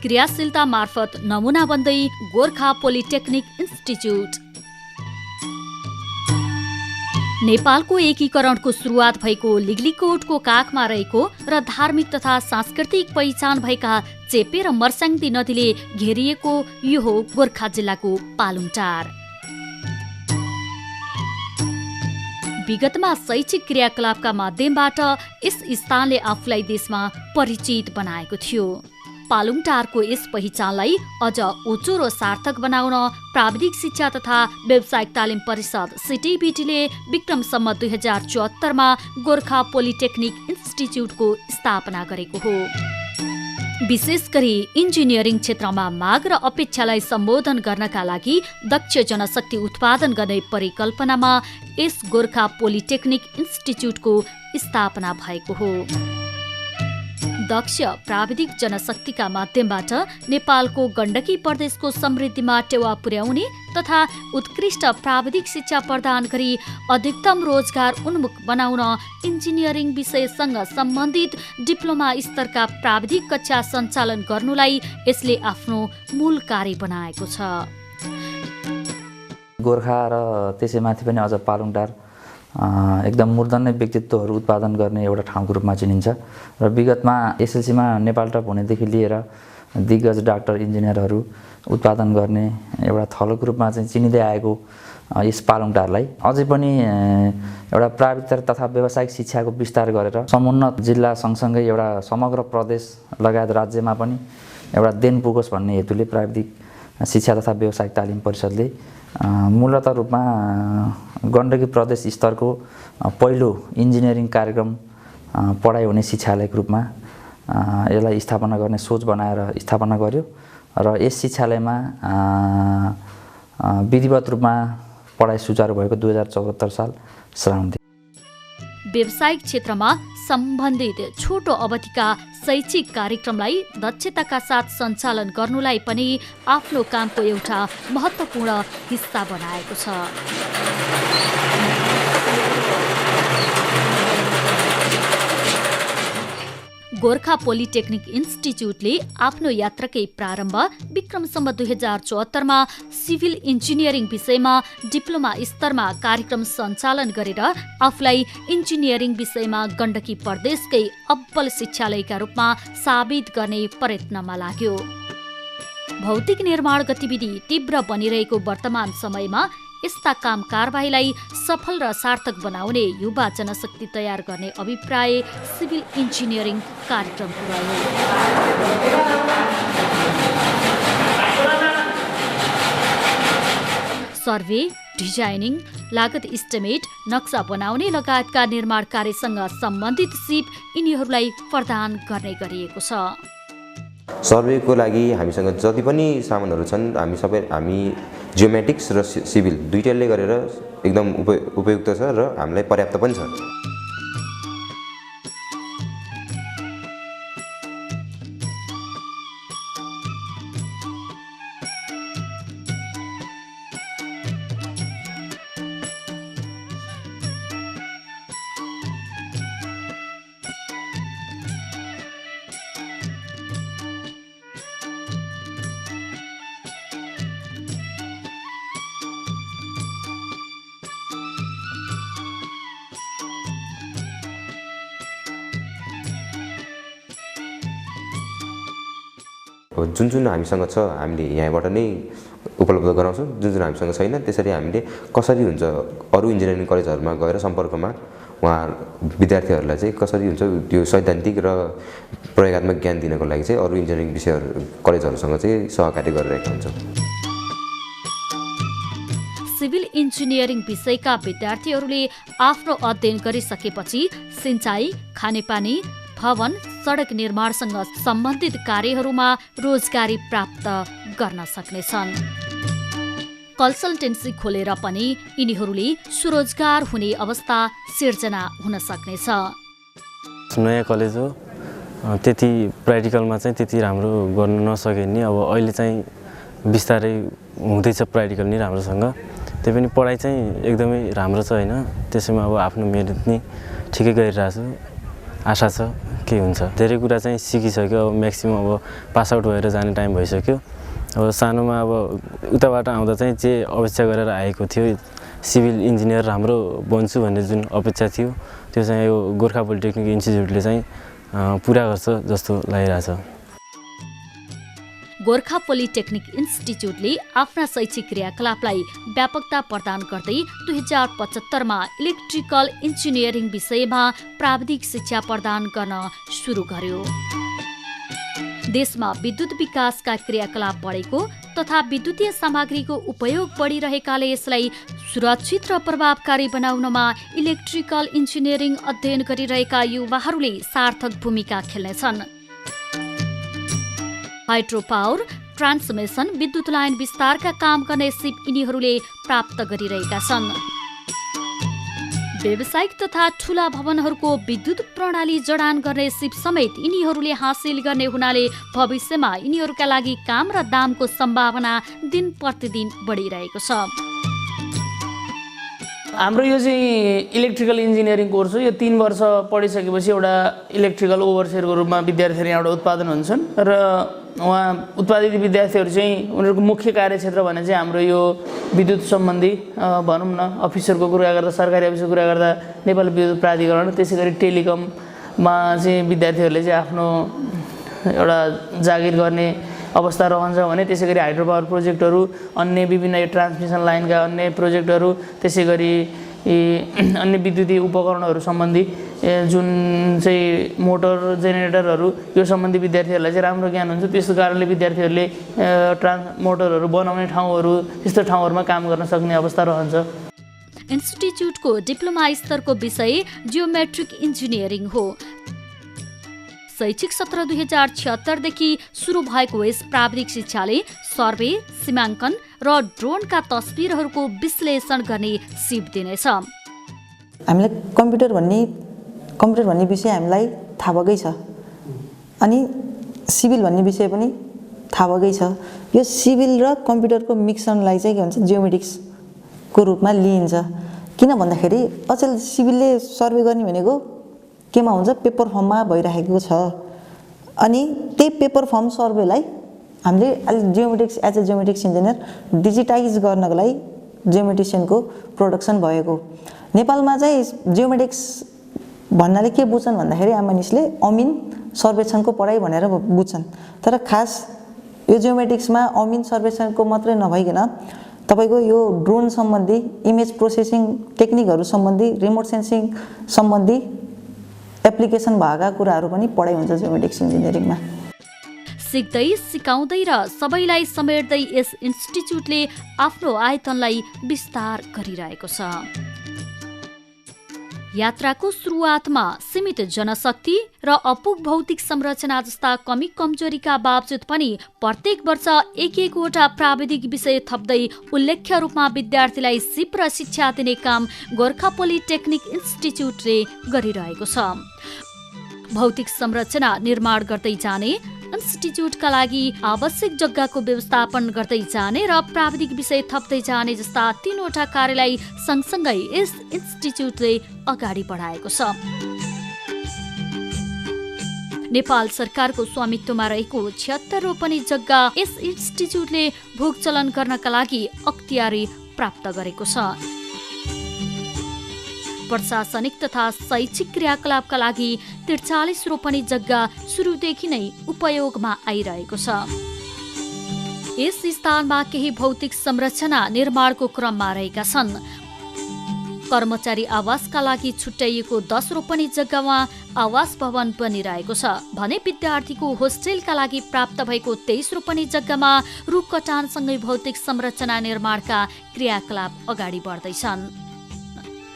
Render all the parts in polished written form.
क्रियाशीलता मार्फत नमुना बन्दै गोर्खा पोलिटेक्निक इन्स्टिच्युट। नेपालको एकीकरणको सुरुवात भएको लिग्लिकोटको काखमा रहेको र धार्मिक तथा सांस्कृतिक पहिचान भएका चेपे र मर्स्याङ्दी नदीले घेरिएको यो हो गोर्खा जिल्लाको पालुङटार। विगतमा शैक्षिक क्रियाकलापका माध्यमबाट यस स्थानले आफूलाई देशमा परिचित बनाएको थियो। पालुङटारको यस पहिचानलाई अझ उच्च र सार्थक बनाउन प्राविधिक शिक्षा तथा व्यावसायिक तालिम परिषद सिटिबिटीले विक्रम सम्मत 2074मा गोर्खा पोलिटेक्निक इन्स्टिच्युटको स्थापना गरेको हो। विशेष गरी इन्जिनियरिङ क्षेत्रमा माग र अपेक्षालाई सम्बोधन गर्नका लागि दक्ष जनशक्ति उत्पादन गर्ने परिकल्पनामा यस गोर्खा पोलिटेक्निक इन्स्टिच्युटको स्थापना भएको हो। दक्ष प्राविधिक जनशक्तिका माध्यमबाट नेपालको गण्डकी प्रदेशको समृद्धिमा टेवा पुर्याउने तथा उत्कृष्ट प्राविधिक शिक्षा प्रदान गरी अधिकतम रोजगार उन्मुख बनाउन इन्जिनियरिङ विषयसँग सम्बन्धित डिप्लोमा स्तरका प्राविधिक कक्षा सञ्चालन गर्नुलाई यसले आफ्नो मूल कार्य बनाएको छ। गोर्खा र त्यसैमाथि पनि अझ पालुङटार एकदम मूर्धन्य व्यक्तित्वहरू उत्पादन गर्ने एउटा ठाउँको रूपमा चिनिन्छ र विगतमा एसएलसीमा नेपाल टप हुनेदेखि लिएर दिग्गज डाक्टर इन्जिनियरहरू उत्पादन गर्ने एउटा थलोको रूपमा चाहिँ चिनिँदै आएको यस पालुङटारलाई अझै पनि एउटा प्राविधिक तथा व्यावसायिक शिक्षाको विस्तार गरेर समुन्नत जिल्ला सँगसँगै एउटा समग्र प्रदेश लगायत राज्यमा पनि एउटा देन पुगोस् भन्ने हेतुले प्राविधिक शिक्षा तथा व्यावसायिक तालिम परिषदले मूलत रूपमा गण्डकी प्रदेश स्तरको पहिलो इन्जिनियरिङ कार्यक्रम पढाइ हुने शिक्षालयको रूपमा यसलाई स्थापना गर्ने सोच बनाएर स्थापना गर्यो र यस शिक्षालयमा विधिवत रूपमा पढाइ सुचारू भएको 2074 साल श्रावणदेखि। व्यावसायिक क्षेत्रमा सम्बन्धित छोटो अवधिका शैक्षिक कार्यक्रमलाई दक्षताका साथ सञ्चालन गर्नुलाई पनि आफ्नो कामको एउटा महत्त्वपूर्ण हिस्सा बनाएको छ। गोर्खा पोलिटेक्निक इन्स्टिच्युटले आफ्नो यात्राकै प्रारम्भ विक्रम सम्मत 2074मा सिभिल इन्जिनियरिङ विषयमा डिप्लोमा स्तरमा कार्यक्रम सञ्चालन गरेर आफूलाई इन्जिनियरिङ विषयमा गण्डकी प्रदेशकै अब्बल शिक्षालयका रूपमा साबित गर्ने प्रयत्नमा लाग्यो। भौतिक निर्माण गतिविधि तीव्र बनिरहेको वर्तमान समयमा यस्ता काम कारबाहीलाई सफल र सार्थक बनाउने युवा जनशक्ति तयार गर्ने अभिप्राय सिभिल इन्जिनियरिङ कार्यक्रमको रह्यो। सर्वे, डिजाइनिङ, लागत इस्टिमेट, नक्सा बनाउने लगायतका निर्माण कार्यसँग सम्बन्धित सिप यिनीहरूलाई प्रदान गर्ने गरिएको छ। सर्वेको लागि हामीसँग जति पनि सामानहरू छन् हामी जियोमेटिक्स र सिभिल दुईटैले गरेर एकदम उपयुक्त छ र हामीलाई पर्याप्त पनि छ। जुन हामीसँग छ हामीले यहाँबाट नै उपलब्ध गराउँछौँ, जुन हामीसँग छैन त्यसरी हामीले कसरी हुन्छ अरू इन्जिनियरिङ कलेजहरूमा गएर सम्पर्कमा उहाँ विद्यार्थीहरूलाई चाहिँ कसरी हुन्छ त्यो सैद्धान्तिक र प्रयोगात्मक ज्ञान दिनको लागि चाहिँ अरू इन्जिनियरिङ विषयहरू कलेजहरूसँग चाहिँ सहकार्य गरिरहेका हुन्छौँ। सिभिल इन्जिनियरिङ विषयका विद्यार्थीहरूले आफ्नो अध्ययन गरिसकेपछि सिंचाई, खानेपानी, भवन, सडक निर्माणसँग सम्बन्धित कार्यहरूमा रोजगारी प्राप्त गर्न सक्नेछन्। कन्सल्टेन्सी खोलेर पनि यिनीहरूले स्वरोजगार हुने अवस्था सिर्जना हुन सक्नेछ। नयाँ कलेज हो, त्यति प्र्याक्टिकलमा चाहिँ त्यति राम्रो गर्न नसके नि अब अहिले चाहिँ बिस्तारै हुँदैछ प्र्याक्टिकल नि राम्रोसँग। त्यही पनि पढाइ चाहिँ एकदमै राम्रो छ होइन, त्यसैमा अब आफ्नो मेहनत नि ठिकै गरिरहेछु, आशा छ के हुन्छ। धेरै कुरा चाहिँ सिकिसक्यो, अब म्याक्सिमम अब पास आउट भएर जाने टाइम भइसक्यो। अब सानोमा अब उताबाट आउँदा चाहिँ जे अपेक्षा गरेर आएको थियो, सिभिल इन्जिनियर राम्रो बन्छु भन्ने जुन अपेक्षा थियो त्यो चाहिँ यो गोर्खा पोलिटेक्निक इन्स्टिच्युटले चाहिँ पुरा गर्छ जस्तो लागिरहेछ। गोर्खा पोलिटेक्निक इन्स्टिच्युटले आफ्ना शैक्षिक क्रियाकलापलाई व्यापकता प्रदान गर्दै 2075मा इलेक्ट्रिकल इन्जिनियरिङ विषयमा प्राविधिक शिक्षा प्रदान गर्न सुरु गर्यो। देशमा विद्युत विकासका क्रियाकलाप बढेको तथा विद्युतीय सामग्रीको उपयोग बढिरहेकाले यसलाई सुरक्षित र प्रभावकारी बनाउनमा इलेक्ट्रिकल इन्जिनियरिङ अध्ययन गरिरहेका युवाहरूले सार्थक भूमिका खेल्नेछन्। हाइड्रो पावर, ट्रान्समिसन, विद्युत लाइन विस्तारका काम गर्ने सिप यिनीहरूले प्राप्त गरिरहेका छन्। व्यावसायिक तथा ठूला भवनहरूको विद्युत प्रणाली जडान गर्ने सिप समेत यिनीहरूले हासिल गर्ने हुनाले भविष्यमा यिनीहरूका लागि काम र दामको सम्भावना दिन प्रतिदिन बढिरहेको छ। हाम्रो यो चाहिँ इलेक्ट्रिकल इन्जिनियरिङ कोर्स हो। यो 3 वर्ष पढिसकेपछि एउटा इलेक्ट्रिकल ओभरसियरको रूपमा विद्यार्थीहरू यहाँबाट उत्पादन हुन्छन् र उहाँ उत्पादित विद्यार्थीहरू चाहिँ उनीहरूको मुख्य कार्यक्षेत्र भने चाहिँ हाम्रो यो विद्युत सम्बन्धी भनौँ न अफिसरको कुरा गर्दा, सरकारी अफिसको कुरा गर्दा नेपाल विद्युत प्राधिकरण, त्यसै गरी टेलिकममा चाहिँ विद्यार्थीहरूले चाहिँ आफ्नो एउटा जागिर गर्ने अवस्था रहन्छ भने, त्यसै गरी हाइड्रो पावर प्रोजेक्टहरू, अन्य विभिन्न ट्रान्समिसन लाइनका अन्य प्रोजेक्टहरू, त्यसै गरी अन्य विद्युतीय उपकरणहरू सम्बन्धी जुन चाहिँ मोटर, जेनेरेटरहरू यो सम्बन्धी विद्यार्थीहरूलाई चाहिँ राम्रो ज्ञान हुन्छ। त्यस्तो कारणले विद्यार्थीहरूले मोटरहरू बनाउने ठाउँहरू, त्यस्तो ठाउँहरूमा काम गर्न सक्ने अवस्था रहन्छ। इन्स्टिच्युटको डिप्लोमा स्तरको विषय जियोमेट्रिक इन्जिनियरिङ हो। शैक्षिक सत्र 2076 देखि सुरु भएको यस प्राविधिक शिक्षाले सर्वे, सीमाङ्कन र ड्रोनका तस्बिरहरूको विश्लेषण गर्ने सिप दिनेछ। हामीलाई कम्प्युटर भन्ने विषय हामीलाई थाहा भएकै छ, अनि सिभिल भन्ने विषय पनि थाहा भएकै छ। यो सिभिल र कम्प्युटरको मिक्सनलाई चाहिँ के भन्छ, जियोमेटिक्सको रूपमा लिइन्छ। किन भन्दाखेरि अचेल सिभिलले सर्वे गर्ने भनेको केमा हुन्छ, पेपर फर्ममा भइरहेको छ। अनि त्यही पेपर फर्म सर्वेलाई हामीले अहिले geometrics as a geometrics engineer digitize गर्नको लागि जियोमेट्रिसियनको प्रोडक्सन भएको। नेपालमा चाहिँ जियोमेट्रिक्स भन्नाले के बुझ्छन् भन्दाखेरि आम मानिसले अमिन सर्वेक्षणको पढाइ भनेर बुझ्छन्। तर खास यो जियोमेट्रिक्समा अमिन सर्वेक्षणको मात्रै नभइकन तपाईको यो ड्रोन सम्बन्धी, इमेज प्रोसेसिङ टेक्निकहरू सम्बन्धी, रिमोट सेन्सिङ सम्बन्धी एप्लिकेसन भएका कुराहरू पनि पढाइ हुन्छ जियोमेट्रिक्स इन्जिनियरिङमा। सिक्दै, सिकाउँदै र सबैलाई समेट्दै यस इन्स्टिच्युटले आफ्नो आयतनलाई विस्तार गरिरहेको छ। यात्राको सुरुवातमा सीमित जनशक्ति र अपुग भौतिक संरचना जस्ता कमी कमजोरीका बावजुद पनि प्रत्येक वर्ष एक-एकवटा प्राविधिक विषय थप्दै उल्लेख्य रूपमा विद्यार्थीलाई सिप र शिक्षा दिने काम गोर्खा पोलिटेक्निक इन्स्टिच्युटले गरिरहेको छ। भौतिक संरचना निर्माण गर्दै जाने, इन्स्टिच्युटका लागि आवश्यक जग्गाको व्यवस्थापन गर्दै जाने र प्राविधिक विषय थप्दै जाने जस्ता 3वटा कार्यलाई सँगसँगै यस इन्स्टिच्युटले अगाडि बढाएको छ। नेपाल सरकारको स्वामित्वमा रहेको 76 रोपनी जग्गा यस इन्स्टिच्युटले भोगचलन गर्नका लागि अख्तियारी प्राप्त गरेको छ। प्रशासनिक तथा शैक्षिक क्रियाकलापका लागि 43 रोपनी जग्गा सुरुदेखि नै उपयोगमा आइरहेको छ। यस स्थानमा केही भौतिक संरचना निर्माणको क्रममा रहेका छन्। कर्मचारी आवासका लागि छुट्याइएको 10 रोपनी जग्गामा आवास भवन बनिरहेको छ भने विद्यार्थीको होस्टेलका लागि प्राप्त भएको 23 रोपनी जग्गामा रुख कटानसँगै भौतिक संरचना निर्माणका क्रियाकलाप अगाडि बढ्दैछन्।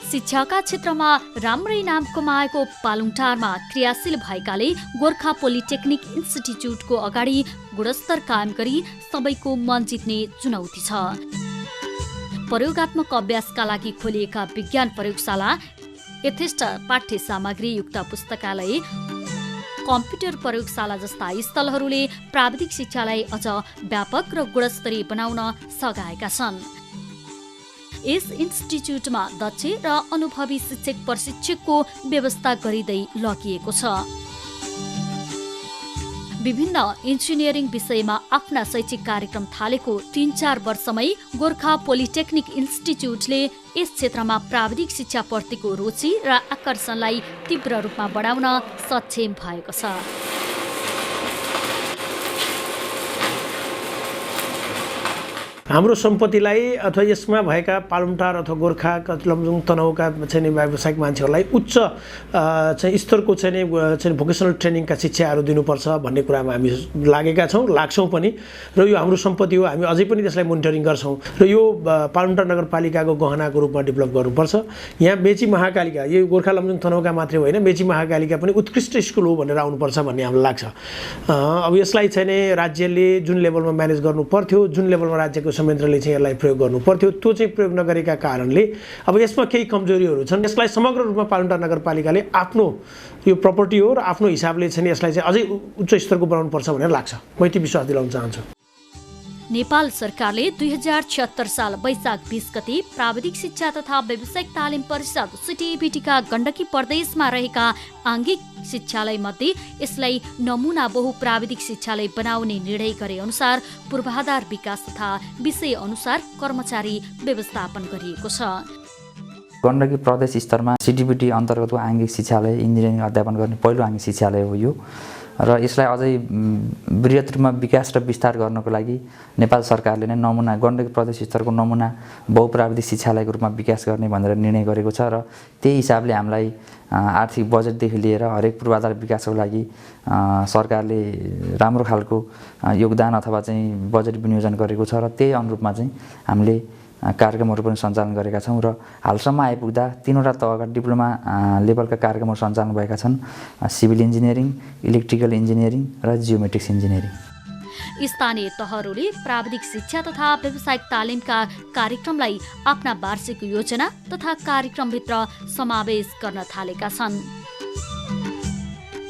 शिक्षाका क्षेत्रमा राम्रै नाम कमाएको पालुङटारमा क्रियाशील भएकाले गोर्खा पोलिटेक्निक इन्स्टिच्युटको अगाडि गुणस्तर कायम गरी सबैको मन जित्ने चुनौती छ। प्रयोगात्मक अभ्यासका लागि खोलिएका विज्ञान प्रयोगशाला, यथेष्ट पाठ्य सामग्री युक्त पुस्तकालय, कम्प्युटर प्रयोगशाला जस्ता स्थलहरूले प्राविधिक शिक्षालाई अझ व्यापक र गुणस्तरीय बनाउन सघाएका छन्। यस इन्स्टिच्युटमा दक्ष र अनुभवी शिक्षक प्रशिक्षकको व्यवस्था गरिँदै लगिएको छ। विभिन्न इन्जिनियरिङ विषयमा आफ्ना शैक्षिक कार्यक्रम थालेको 3-4 वर्षमै गोर्खा पोलिटेक्निक इन्स्टिच्युटले यस क्षेत्रमा प्राविधिक शिक्षाप्रतिको रुचि र आकर्षणलाई तीव्र रूपमा बढाउन सक्षम भएको छ। हाम्रो सम्पत्तिलाई अथवा यसमा भएका पालुमटार अथवा गोर्खा लमजुङ तनहुका चाहिँ व्यावसायिक मान्छेहरूलाई उच्च चाहिँ स्तरको चाहिँ भोकेसनल ट्रेनिङका शिक्षाहरू दिनुपर्छ भन्ने कुरामा हामी लागेका छौँ, लाग्छौँ पनि। र यो हाम्रो सम्पत्ति हो, हामी अझै पनि त्यसलाई मोनिटरिङ गर्छौँ र यो पालुमटार नगरपालिकाको गहनाको रूपमा डेभलप गर्नुपर्छ। यहाँ मेची महाकालिका, यो गोर्खा लमजुङ तनहुका मात्रै होइन, मेची महाकालिका पनि उत्कृष्ट स्कुल हो भनेर आउनुपर्छ भन्ने हामीलाई लाग्छ। अब यसलाई चाहिँ राज्यले जुन लेभलमा म्यानेज गर्नु पर्थ्यो, जुन लेभलमा राज्यको संयन्त्रले चाहिँ यसलाई प्रयोग गर्नु पर्थ्यो, त्यो चाहिँ प्रयोग नगरेका कारणले अब यसमा केही कमजोरीहरू छन्। यसलाई समग्र रूपमा पालुमटार नगरपालिकाले आफ्नो यो प्रपर्टी हो र आफ्नो हिसाबले चाहिँ यसलाई चाहिँ अझै उच्च स्तरको बनाउनुपर्छ भनेर लाग्छ। म यति विश्वास दिलाउन चाहन्छु। नेपाल सरकारले 2076 साल वैशाख 20 गते प्राविधिक शिक्षा तथा व्यावसायिक तालिम परिषद सिटिबिटीका गण्डकी प्रदेशमा रहेका आङ्गिक शिक्षालय मध्ये यसलाई नमुना बहुप्राविधिक शिक्षालय बनाउने निर्णय गरे अनुसार पूर्वाधार विकास तथा विषय अनुसार कर्मचारी व्यवस्थापन गरिएको छ। गण्डकी प्रदेश स्तरमा सिटिबिटी अन्तर्गतको आङ्गिक शिक्षालय इन्जिनियरिङ अध्यापन गर्ने पहिलो आङ्गिक शिक्षालय हो यो। र यसलाई अझै बृहत् रूपमा विकास र विस्तार गर्नको लागि नेपाल सरकारले नै नमुना गण्डकी प्रदेश स्तरको नमुना बहुप्राविधिक शिक्षालयको रूपमा विकास गर्ने भनेर निर्णय गरेको छ। र त्यही हिसाबले हामीलाई आर्थिक बजेटदेखि लिएर हरेक पूर्वाधार विकासको लागि सरकारले राम्रो खालको योगदान अथवा चाहिँ बजेट विनियोजन गरेको छ। र त्यही अनुरूपमा चाहिँ हामीले कार्यक्रमहरू पनि सञ्चालन गरेका छौँ र हालसम्म आइपुग्दा 3वटा तहका डिप्लोमा लेभलका कार्यक्रमहरू सञ्चालन भएका छन्। सिभिल इन्जिनियरिङ, इलेक्ट्रिकल इन्जिनियरिङ र जियोमेट्रिक्स इन्जिनियरिङ। स्थानीय तहहरूले प्राविधिक शिक्षा तथा व्यावसायिक तालिमका कार्यक्रमलाई आफ्ना वार्षिक योजना तथा कार्यक्रमभित्र समावेश गर्न थालेका छन्।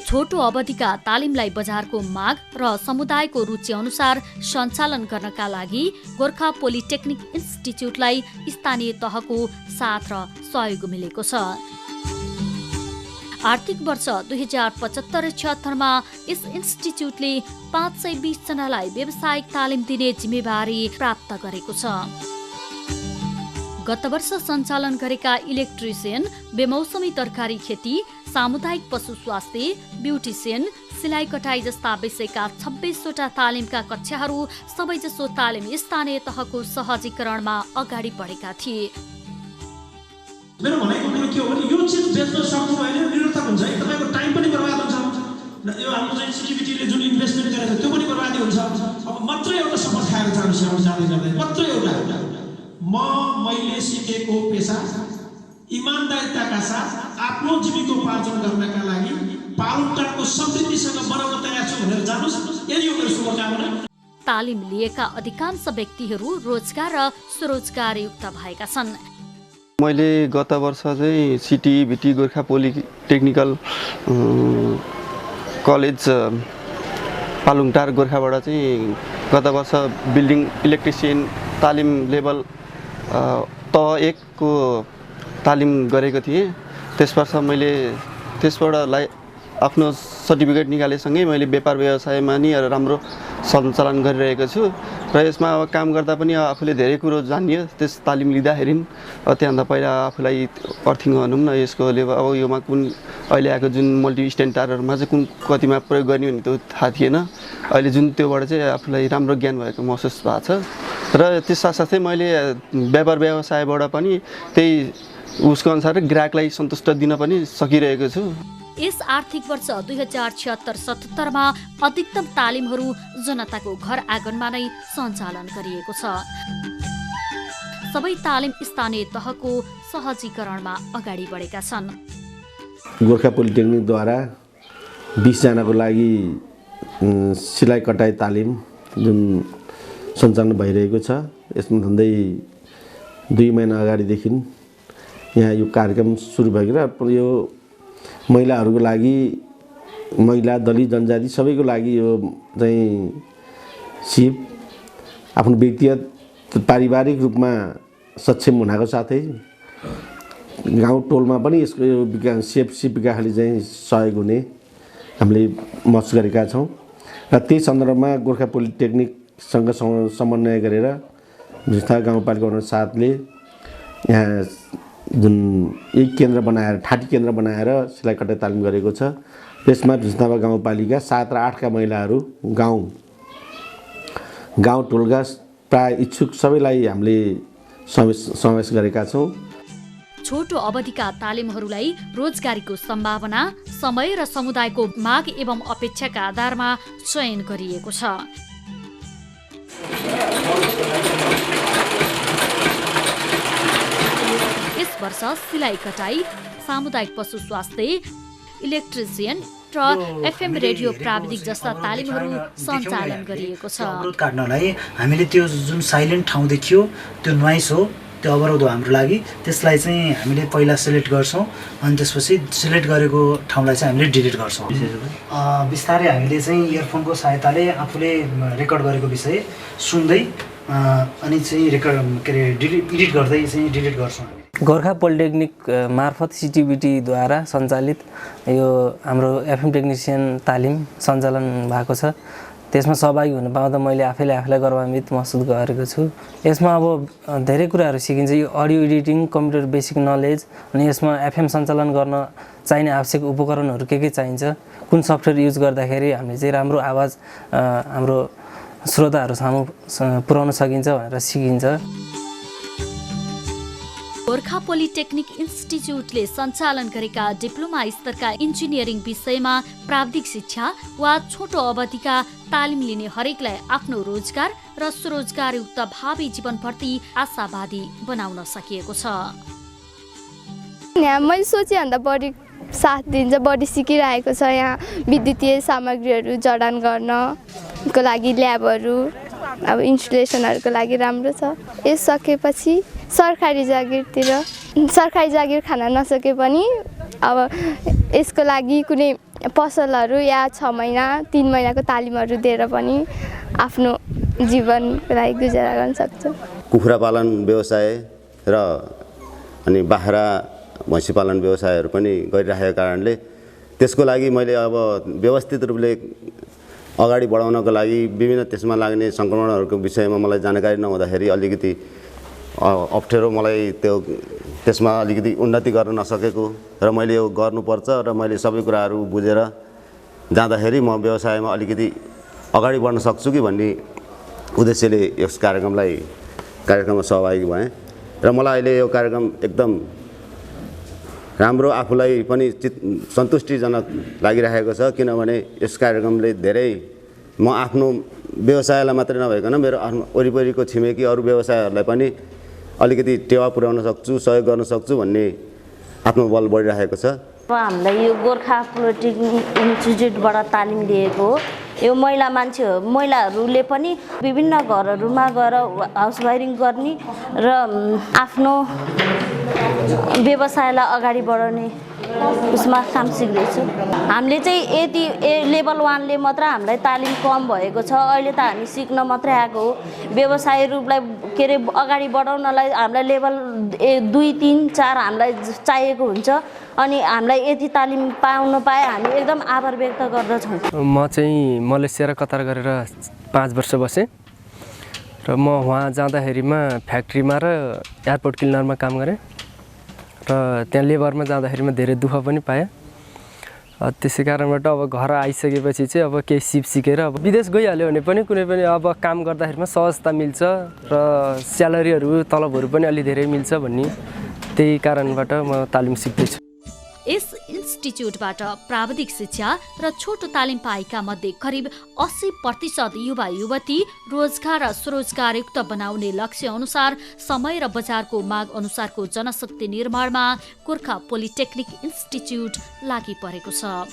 छोटो अवधिका तालिमलाई बजारको माग र समुदायको रुचि अनुसार सञ्चालन गर्नका लागि गोर्खा पोलिटेक्निक इन्स्टिच्युटलाई स्थानीय तहको साथ र सहयोग मिलेको छ। आर्थिक वर्ष 2075-76 मा यस इन्स्टिच्युटले 520 जनालाई व्यावसायिक तालिम दिने जिम्मेवारी प्राप्त गरेको छ। गत वर्ष सञ्चालन गरेका इलेक्ट्रिसियन, बेमौसमी तरकारी खेती, सामुदायिक पशु स्वास्थ्य, ब्युटिसियन, सिलाइ कटाई जस्ता विषयका 26वटा तालिमका कक्षाहरू सबैजसो तालिम स्थानीय तहको सहजीकरणमा अगाडि बढेका थिए। मेरो भनाइको कुरो के हो भने यो चिज बेच्न सक्नु भएन निरर्थक हुन्छ है, तपाईको टाइम पनि बर्बाद हुन्छ। यो हाम्रो चाहिँ सिटिबिटीले जुन इन्भेस्टमेन्ट गरेको त्यो पनि बर्बादी हुन्छ। अब मात्र एउटा शपथ खाएर जानुस् हाम्रो जाँदै गर्दै मात्र एउटा मैले सिकेको पेशा इमानदारिताका साथ आफ्नो जीविकोपार्जन गर्नका लागि पालुमटारको समृद्धिसँग बनाउन तयार छु भनेर जानुस्। यही हो मेरो शुभकामना। तालिम लिएका अधिकांश व्यक्तिहरू रोजगार र स्वरोजगारयुक्त भएका छन्। मैले गत वर्ष चाहिँ सिटिबिटी गोर्खा पोलिटेक्निकल कलेज पालुमटार गोर्खाबाट चाहिँ गत वर्ष बिल्डिङ इलेक्ट्रिसियन तालिम लेभल तह 1 को तालिम गरेको थिएँ। त्यस वर्ष मैले त्यसबाट आफ्नो सर्टिफिकेट निकालेसँगै मैले व्यापार व्यवसायमा नि राम्रो सञ्चालन गरिरहेको छु र यसमा अब काम गर्दा पनि आफूले धेरै कुरो जानियो। त्यस तालिम लिँदाखेरि त्यहाँभन्दा पहिला आफूलाई अर्थिङ भनौँ न यसको लेभल अब योमा कुन अहिले आएको जुन मल्टी स्ट्यान्ड तारहरूमा चाहिँ कुन कतिमा प्रयोग गर्ने भन्ने त्यो थाहा थिएन। अहिले जुन त्योबाट चाहिँ आफूलाई राम्रो ज्ञान भएको महसुस भएको छ र त्यस साथसाथै मैले व्यापार व्यवसायबाट पनि त्यही उसको अनुसार ग्राहकलाई सन्तुष्ट दिन पनि सकिरहेको छु। यस आर्थिक वर्ष 2076-77 मा अधिकतम तालिमहरू जनताको घर आँगनमा नै सञ्चालन गरिएको छ। सबै तालिम स्थानीय तहको सहजीकरणमा अगाडि बढेका छन्। गोर्खा पोलिटेक्निकद्वारा 20 जनाको लागि सिलाइ कटाई तालिम जुन सञ्चालन भइरहेको छ। यसमा झन्डै 2 महिना अगाडिदेखि यहाँ यो कार्यक्रम सुरु भएको र यो महिलाहरूको लागि, महिला दलित जनजाति सबैको लागि यो चाहिँ सिप आफ्नो व्यक्तिगत पारिवारिक रूपमा सक्षम हुनाको साथै गाउँ टोलमा पनि यसको सिप विकासले चाहिँ सहयोग हुने हामीले महसुस गरेका छौँ। र र त्यही सन्दर्भमा गोर्खा पोलिटेक्निकसँग समन्वय गरेर झुस्ता गाउँपालिका वडा 7ले यहाँ जुन एक केन्द्र बनाएर ठाटी केन्द्र बनाएर सिलाइ कटाइ तालिम गरेको छ। त्यसमा झुस्तावा गाउँपालिका 7 र 8 का महिलाहरू गाउँ टोलका प्राय इच्छुक सबैलाई हामीले समावेश गरेका छौँ। छोटो अवधिका तालिमहरूलाई रोजगारीको सम्भावना, समय र समुदायको माग एवं अपेक्षाका आधारमा चयन गरिएको छ। यस वर्ष सिलाइ कटाई, सामुदायिक पशु स्वास्थ्य, इलेक्ट्रिसियन र एफएम रेडियो प्राविधिक जस्ता तालिमहरू सञ्चालन गरिएको छ। अवरोध काट्नलाई हामीले त्यो जुन साइलेन्ट ठाउँ देखियो त्यो नोइज हो, त्यो अवरोध हो हाम्रो लागि। त्यसलाई चाहिँ हामीले पहिला सिलेक्ट गर्छौँ अनि त्यसपछि सिलेक्ट गरेको ठाउँलाई चाहिँ हामीले डिलिट गर्छौँ। बिस्तारै हामीले चाहिँ इयरफोनको सहायताले आफूले रेकर्ड गरेको विषय सुन्दै अनि चाहिँ एडिट गर्दै चाहिँ डिलिट गर्छौँ। गोर्खा पोलिटेक्निक मार्फत सिटिबिटीद्वारा सञ्चालित यो हाम्रो एफएम टेक्निसियन तालिम सञ्चालन भएको छ। त्यसमा सहभागी हुन पाउँदा मैले आफैलाई गौरवान्वित महसुस गरेको छु। यसमा अब धेरै कुराहरू सिकिन्छ। यो audio editing, computer basic knowledge, अनि यसमा एफएम सञ्चालन गर्न चाहिने आवश्यक उपकरणहरू के चाहिन्छ, कुन सफ्टवेयर युज गर्दाखेरि हामीले चाहिँ राम्रो आवाज हाम्रो श्रोताहरू सामु पुर्याउन सकिन्छ भनेर सिकिन्छ। गोर्खा पोलिटेक्निक इन्स्टिच्युटले सञ्चालन गरेका डिप्लोमा स्तरका इन्जिनियरिङ विषयमा प्राविधिक शिक्षा वा छोटो अवधिका तालिम लिने हरेकलाई आफ्नो रोजगार र स्वरोजगारयुक्त भावी जीवनप्रति आशावादी बनाउन सकिएको छ। यहाँ मैले सोचेभन्दा बढी साथ दिन्छ, बढी सिकिरहेको छ। यहाँ विद्युतीय सामग्रीहरू जडान गर्नको लागि ल्याबहरू, अब इन्स्टलेसनहरूको लागि राम्रो छ। यस सकेपछि सरकारी जागिर खान नसके पनि अब यसको लागि कुनै पसलहरू या 6 महिना 3 महिनाको तालिमहरू दिएर पनि आफ्नो जीवनको लागि गुजारा गर्न सक्छ। कुखुरा पालन व्यवसाय र अनि बाख्रा भैँसी पालन व्यवसायहरू पनि गरिरहेको कारणले त्यसको लागि मैले अब व्यवस्थित रूपले अगाडि बढाउनको लागि विभिन्न त्यसमा लाग्ने सङ्क्रमणहरूको विषयमा मलाई जानकारी नहुँदाखेरि अलिकति अप्ठ्यारो मलाई त्यसमा अलिकति उन्नति गर्न नसकेको र मैले यो गर्नुपर्छ र मैले सबै कुराहरू बुझेर जाँदाखेरि म व्यवसायमा अलिकति अगाडि बढ्न सक्छु कि भन्ने उद्देश्यले यस कार्यक्रममा सहभागी भएँ र मलाई अहिले यो कार्यक्रम एकदम राम्रो, आफूलाई पनि सन्तुष्टिजनक लागिरहेको छ। किनभने यस कार्यक्रमले धेरै म आफ्नो व्यवसायलाई मात्रै नभइकन मेरो वरिपरिको छिमेकी अरू व्यवसायहरूलाई पनि अलिकति टेवा पुर्याउन सक्छु, सहयोग गर्न सक्छु भन्ने आत्मबल बढिरहेको छ। हामीलाई यो गोर्खा पोलिटेक्निक इन्स्टिच्युटबाट तालिम लिएको हो। यो महिलाहरूले पनि विभिन्न घरहरूमा गएर हाउस वायरिङ गर्ने र आफ्नो व्यवसायलाई अगाडि बढाउने उसमा काम सिक्दैछु। हामीले चाहिँ यति लेभल 1ले मात्र हामीलाई तालिम कम भएको छ। अहिले त हामी सिक्न मात्रै आएको हो। व्यवसाय रूपलाई अगाडि बढाउनलाई हामीलाई लेभल 2, 3, 4 हामीलाई चाहिएको हुन्छ। अनि हामीलाई यति तालिम पाउन पाए हामी एकदम आभार व्यक्त गर्दछौँ। म चाहिँ मलेसिया र कतार गरेर 5 वर्ष बसेँ र म वहाँ जाँदाखेरिमा फ्याक्ट्रीमा र एयरपोर्ट क्लिनरमा काम गरेँ र त्यहाँ लेबरमा जाँदाखेरिमा धेरै दुःख पनि पाएँ। त्यसै कारणबाट अब घर आइसकेपछि चाहिँ अब केही सिप सिकेर अब विदेश गइहाल्यो भने पनि कुनै पनि अब काम गर्दाखेरिमा सहजता मिल्छ र स्यालेरीहरू तलबहरू पनि अलि धेरै मिल्छ भन्ने त्यही कारणबाट म तालिम सिक्दैछु। यस इन्स्टिच्युटबाट प्राविधिक शिक्षा र छोटो तालिम पाएका मध्ये करिब 80% युवा युवती रोजगार र स्वरोजगारयुक्त बनाउने लक्ष्य अनुसार समय र बजारको माग अनुसारको जनशक्ति निर्माणमा गोर्खा पोलिटेक्निक इन्स्टिच्युट लागि परेको छ।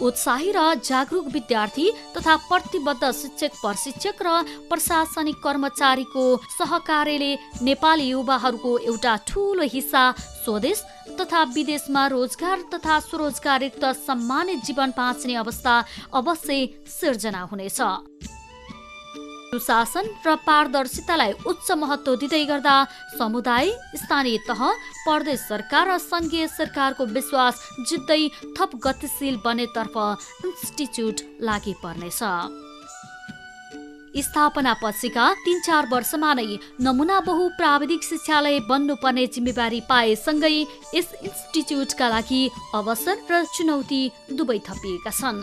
उत्साही र जागरुक विद्यार्थी तथा प्रतिबद्ध शिक्षक, प्रशिक्षक र प्रशासनिक कर्मचारीको सहकार्यले नेपाली युवाहरूको एउटा ठूलो हिस्सा स्वदेश तथा विदेशमा रोजगार तथा स्वरोजगारयुक्त सम्मानित जीवन बाँच्ने अवस्था अवश्य सिर्जना हुनेछ। सुशासन र पारदर्शितालाई उच्च महत्त्व दिँदै गर्दा समुदाय, स्थानीय तह, प्रदेश सरकार र सङ्घीय सरकारको विश्वास जित्दै थप गतिशील बनेतर्फ इन्स्टिच्युट लागि पर्नेछ। स्थापना पछिका 3-4 वर्षमा नै नमुना बहु प्राविधिक शिक्षालय बन्नुपर्ने जिम्मेवारी पाएसँगै यस इन्स्टिच्युटका लागि अवसर र चुनौती दुवै थपिएका छन्।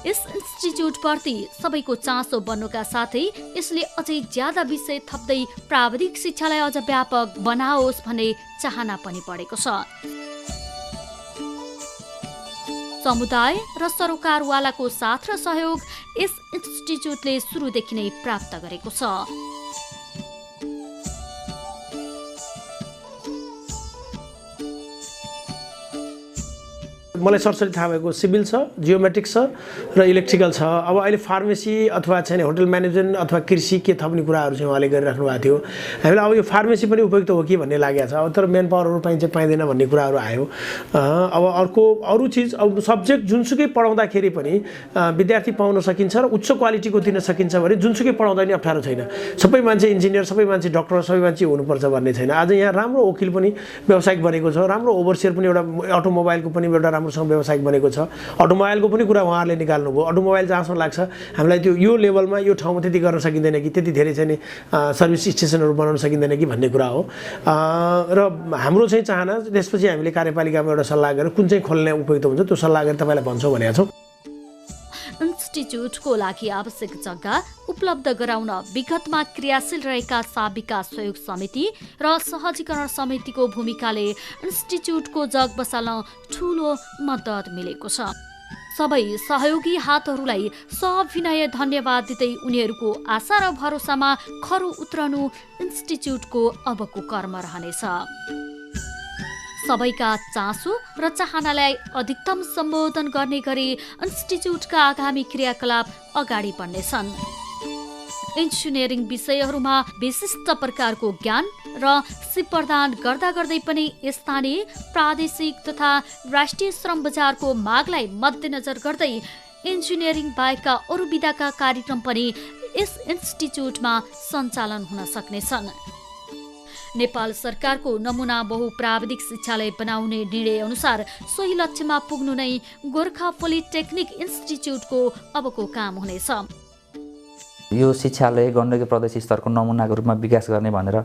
यस इन्स्टिच्युटप्रति सबैको चासो बन्नुका साथै यसले अझै ज्यादा विषय थप्दै प्राविधिक शिक्षालाई अझ व्यापक बनाओस् भन्ने चाहना पनि बढेको छ। समुदाय र सरकारवालाको साथ र सहयोग यस इन्स्टिच्युटले सुरुदेखि नै प्राप्त गरेको छ। मलाई सरसरी थाहा भएको सिभिल छ, जियोमेट्रिक छ र इलेक्ट्रिकल छ। अब अहिले फार्मेसी अथवा चाहिँ होटल म्यानेजमेन्ट अथवा कृषि के थप्ने कुराहरू चाहिँ उहाँले गरिराख्नु भएको थियो। हामीलाई अब यो फार्मेसी पनि उपयुक्त हो कि भन्ने लागेको छ। अब तर मेन पावरहरू पाइन्छ पाइँदैन भन्ने कुराहरू आयो। अब अर्को अरू चिज, अब सब्जेक्ट जुनसुकै पढाउँदाखेरि पनि विद्यार्थी पाउन सकिन्छ र उच्च क्वालिटीको दिन सकिन्छ भने जुनसुकै पढाउँदा नि अप्ठ्यारो छैन। सबै मान्छे इन्जिनियर, सबै मान्छे डक्टर, सबै मान्छे हुनुपर्छ भन्ने छैन। आज यहाँ राम्रो वकिल पनि व्यावसायिक बनेको छ, राम्रो ओभरसियर पनि एउटा अटोमोबाइलको पनि एउटा राम्रोसँग व्यावसायिक बनेको छ। अटोमोबाइलको पनि कुरा उहाँहरूले निकाल्नुभयो। अटोमोबाइल जहाँसम्म लाग्छ हामीलाई त्यो यो लेभलमा यो ठाउँमा त्यति गर्न सकिँदैन कि, त्यति धेरै चाहिँ सर्भिस स्टेसनहरू बनाउन सकिँदैन कि भन्ने कुरा हो। र हाम्रो चाहिँ चाहना त्यसपछि हामीले कार्यपालिकामा एउटा सल्लाह गरेर कुन चाहिँ खोल्ने उपयुक्त हुन्छ त्यो सल्लाह गरेर तपाईँलाई भन्छौँ भनेका छौँ। इन्स्टिच्युटको लागि आवश्यक जग्गा उपलब्ध गराउन विगतमा क्रियाशील रहेका साबिका सहयोग समिति र सहजीकरण समितिको भूमिकाले इन्स्टिच्युटको जग बसाल्न ठूलो मद्दत मिलेको छ। सबै सहयोगी हातहरूलाई सविनय धन्यवाद दिँदै उनीहरूको आशा र भरोसामा खरो उत्रनु इन्स्टिच्युटको अबको कर्म रहनेछ। सबैका चासो र चाहनालाई अधिकतम सम्बोधन गर्ने गरी इन्स्टिच्युटका आगामी क्रियाकलाप अगाडि बढ्नेछन्। इन्जिनियरिङ विषयहरूमा विशिष्ट प्रकारको ज्ञान र सिप प्रदान गर्दा गर्दै पनि स्थानीय, प्रादेशिक तथा राष्ट्रिय श्रम बजारको मागलाई मध्यनजर गर्दै इन्जिनियरिङ बाहेकका अरू विधाका कार्यक्रम पनि यस इन्स्टिच्युटमा सञ्चालन हुन सक्नेछन्। नेपाल सरकारको नमुना बहु प्राविधिक शिक्षालय बनाउने निर्णय अनुसार सोही लक्ष्यमा पुग्नु नै गोर्खा पोलिटेक्निक इन्स्टिच्युटको अबको काम हुनेछ। यो शिक्षालय गण्डकी प्रदेश स्तरको नमुनाको रूपमा विकास गर्ने भनेर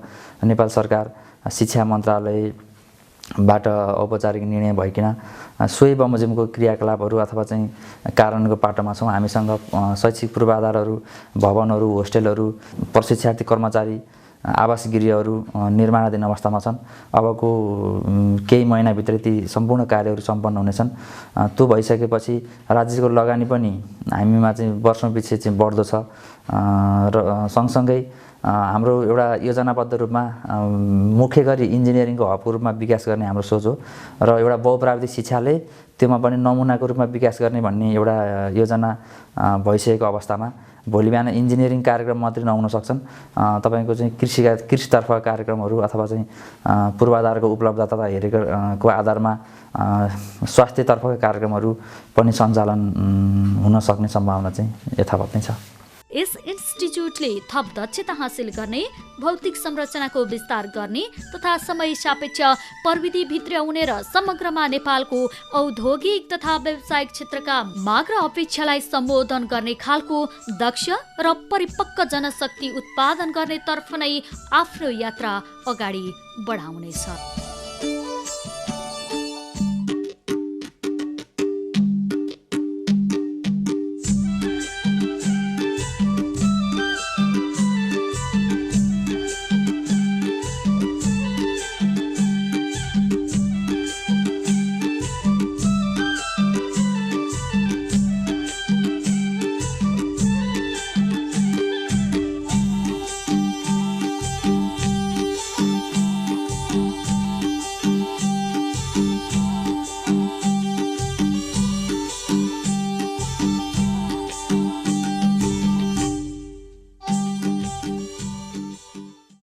नेपाल सरकार शिक्षा मन्त्रालयबाट औपचारिक निर्णय भइकन सोही बमोजिमको क्रियाकलापहरू अथवा चाहिँ कारणको पाटोमा छौँ। हामीसँग शैक्षिक पूर्वाधारहरू, भवनहरू, होस्टेलहरू, प्रशिक्षार्थी कर्मचारी आवास गृहहरू निर्माणाधीन अवस्थामा छन्। अबको केही महिनाभित्रै ती सम्पूर्ण कार्यहरू सम्पन्न हुनेछन्। त्यो भइसकेपछि राज्यको लगानी पनि हामीमा चाहिँ वर्षौँ पछि चाहिँ बढ्दो छ र सँगसँगै हाम्रो एउटा योजनाबद्ध रूपमा मुख्य गरी इन्जिनियरिङको हबको रूपमा विकास गर्ने हाम्रो सोच हो र एउटा बहुप्राविधिक शिक्षाले त्योमा पनि नमुनाको रूपमा विकास गर्ने भन्ने एउटा योजना भइसकेको अवस्थामा भोलि बिहान इन्जिनियरिङ कार्यक्रम मात्रै नहुन सक्छन्। तपाईँको चाहिँ कृषितर्फ कार्यक्रमहरू अथवा चाहिँ पूर्वाधारको उपलब्धता हेरेको आधारमा स्वास्थ्यतर्फका कार्यक्रमहरू पनि सञ्चालन हुन सक्ने सम्भावना चाहिँ यथावत नै छ। यस इन्स्टिच्युटले थप दक्षता हासिल गर्ने, भौतिक संरचनाको विस्तार गर्ने तथा समय सापेक्ष प्रविधि भित्र्याउने र समग्रमा नेपालको औद्योगिक तथा व्यावसायिक क्षेत्रका माग र अपेक्षालाई सम्बोधन गर्ने खालको दक्ष र परिपक्व जनशक्ति उत्पादन गर्ने तर्फ नै आफ्नो यात्रा अगाडि बढाउनेछ।